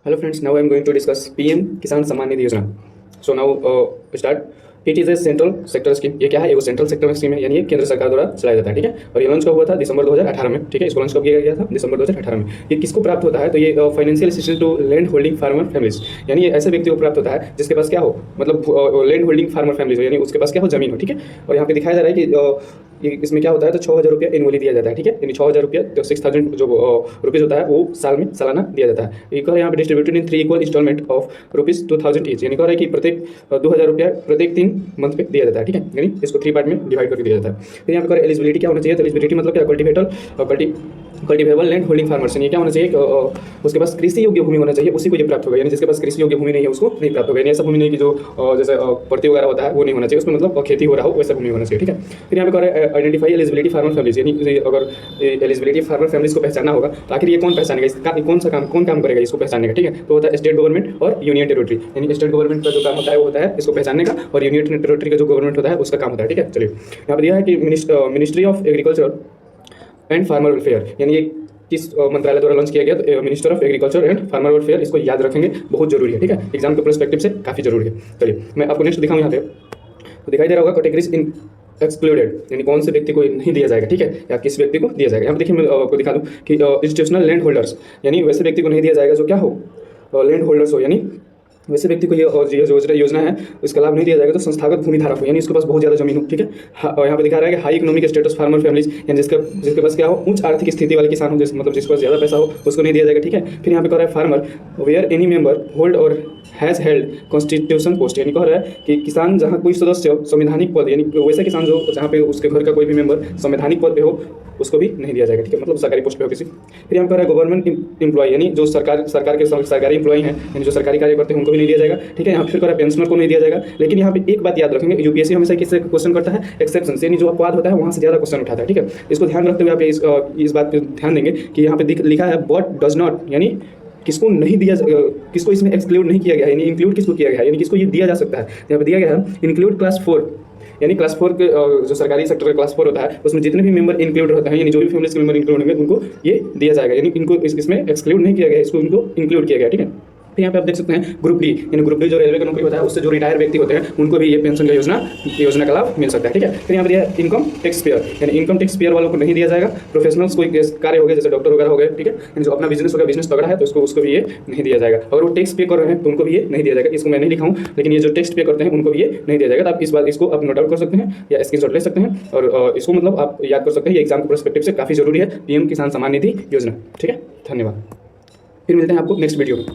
Hello friends, now I am going to discuss PM Kisan Samman Nidhi Yojana. So now start. It is a central sector scheme. ये क्या है? वो central sector scheme है, यानी ये केंद्र सरकार द्वारा चलाया जाता है। ठीक है, और ये लॉन्च कब हुआ था? दिसंबर 2018 में। ठीक है, इसको लॉन्च कब किया गया था? दिसंबर 2018 में। ये किसको प्राप्त होता है? तो ये financial assistance to land holding farmer families, यानी ये ऐसे व्यक्ति को प्राप्त होता है जिसके पास क्या हो, मतलब लैंड होल्डिंग फार्मर फैमिलीज हो, यानी उसके पास क्या हो, जमीन हो। ठीक है, और यहाँ पे दिखाया जा रहा है कि इसमें क्या होता है, तो 6,000 रुपया एनुअली दिया जाता है। ठीक है, यानी 6,000 रुपया, तो 6,000 जो रुपीज़ होता है वो साल में सालाना दिया जाता है। एक और यहाँ पे distributed in 3 equal instalment of ₹2,000 each, यानी कह रहा है कि प्रत्येक 2,000 रुपया प्रत्येक 3 मंथ पे दिया जाता है। ठीक है, यानी इसको 3 पार्ट में डिवाइड करके दिया जाता है। फिर यहाँ पे एलिजिबिलिटी क्या होना चाहिए? तो एलिजिबिलिटी मतलब क्या, कल्टिवेबल लैंड होल्डिंग फार्मर्स, यानी क्या होना चाहिए? उसके पास कृषि योग्य भूमि होना चाहिए, उसी को ये प्राप्त होगा। यानी जिसके पास कृषि योग्य भूमि नहीं है उसको नहीं प्राप्त होगा। यानी ऐसा भूमि नहीं कि जो जैसे पड़ती वगैरह होता है वो नहीं होना चाहिए, उसमें मतलब खेती हो रहा हो वैसा भूमि होना चाहिए। ठीक है, फिर यहाँ पे आइडेंटिफाई एलिजिबिलिटी फार्मर फैमिलीज, यानी अगर एलिजिबिलिटी फार्मर फैमिलीज को पहचानना होगा तो आखिर ये कौन पहचानेगा, इसका कौन काम करेगा इसको पहचानने का। ठीक है, तो होता है स्टेट गवर्नमेंट और यूनियन टेरिटरी, यानी स्टेट गवर्नमेंट का जो काम होता है वो होता है इसको पहचानने का, और यूनियन टेरिटरी का जो गवर्नमेंट होता है उसका काम होता है। ठीक है, चलिए यहाँ पर दिया है कि ministry of agriculture and farmer welfare, यानी ये किस मंत्रालय द्वारा लॉन्च किया गया? तो minister of agriculture and farmer welfare, इसको याद रखेंगे, बहुत जरूरी है। ठीक है, एग्जाम के पर्सपेक्टिव से काफी जरूरी है। चलिए मैं आपको नेक्स्ट दिखाऊं। यहाँ पे तो दिखाई दे रहा होगा कैटेगरीज इन एक्सक्लूडेड, यानी कौन से व्यक्ति को नहीं दिया जाएगा। ठीक है, या किस व्यक्ति को दिया जाएगा। यहाँ पे देखिए मैं आपको दिखा दूं कि इंस्टीट्यूशनल लैंड होल्डर्स, यानी वैसे व्यक्ति को नहीं दिया जाएगा जो क्या हो, लैंड होल्डर्स हो, यानी वैसे व्यक्ति को ये योजना है इसका लाभ नहीं दिया जाएगा तो संस्थागत भूमि धारक हो, यानी इसके पास बहुत ज़्यादा जमीन हो। ठीक है, और यहाँ पे दिखा रहा है कि high economic status farmer families, यानी जिसके पास क्या हो, उच्च आर्थिक स्थिति वाले किसान हो, मतलब जिसके पास ज़्यादा पैसा हो उसको नहीं दिया जाएगा। ठीक है, फिर यहाँ पे कह रहा है farmer where any member hold or has held constitution post, यानी कह रहा है कि किसान जहाँ कोई सदस्य संवैधानिक पद, यानी वैसे किसान जो जहाँ पे उसके घर का कोई भी मेंबर संवैधानिक पद पे हो उसको भी नहीं दिया जाएगा। ठीक है, मतलब सरकारी पोस्ट पे हो किसी। फिर यहाँ पर है गवर्नमेंट एम्प्लॉय, यानी जो सरकार के सरकारी एम्प्लॉय हैं, यानी जो सरकारी कार्य करते हैं उनको भी नहीं दिया जाएगा। ठीक है, यहाँ फिर कह पेंशनर को नहीं दिया जाएगा। लेकिन यहाँ पे एक बात याद रखेंगे, यूपीएससी हमेशा किससे क्वेश्चन करता है? एक्सेप्शन, यानी जो अपवाद होता है वहाँ से ज़्यादा क्वेश्चन उठाता है। ठीक है, इसको ध्यान रखते हुए आप इस बात पर ध्यान देंगे कि यहाँ पे लिखा है बट डज नॉट, यानी किसको नहीं दिया, किसको इसमें एक्सक्लूड नहीं किया गया, यानी इंक्लूड किसको किया गया है, यानी किसको ये दिया जा सकता है। यहाँ पे दिया गया है इंक्लूड क्लास 4, यानी क्लास 4 के जो सरकारी सेक्टर का क्लास 4 होता है उसमें जितने भी मेंबर इंक्लूड होते हैं, यानी जो भी फैमिलीज के मेंबर इंक्लूड होंगे उनको ये दिया जाएगा, यानी इनको इसमें एक्सक्लूड नहीं किया गया, इसको इनको इंक्लूड किया गया। ठीक है, फिर यहाँ पे आप देख सकते हैं ग्रुप डी, यानी ग्रुप डी जो रेलवे का नौकरी होता है उससे जो रिटायर व्यक्ति होते हैं उनको भी ये पेंशन का योजना का लाभ मिल सकता है। ठीक है, फिर यहाँ पर दिया इनकम टैक्स पेयर, यानी इनकम टैक्स पेयर वालों को नहीं दिया जाएगा। प्रोफेशनल्स कोई कार्य हो गए जैसे डॉक्टर वगैरह हो गए, ठीक है, यानी जो अपना बिजनेस होगा, बिजनेस तगड़ा है तो उसको भी ये नहीं दिया जाएगा। अगर वो टैक्स पे कर रहे हैं तो उनको भी ये नहीं दिया जाएगा। इसको मैं नहीं लिखा हूँ, लेकिन ये जो टैक्स पे करते हैं उनको भी ये नहीं दिया जाएगा। तो आप इसको आप नोट आउट कर सकते हैं या स्क्रीनशॉट ले सकते हैं और इसको मतलब आप याद कर सकते हैं। ये एग्जाम के पर्सपेक्टिव से काफ़ी जरूरी है, पीएम किसान सम्मान निधि योजना। ठीक है, धन्यवाद, फिर मिलते हैं आपको नेक्स्ट वीडियो में।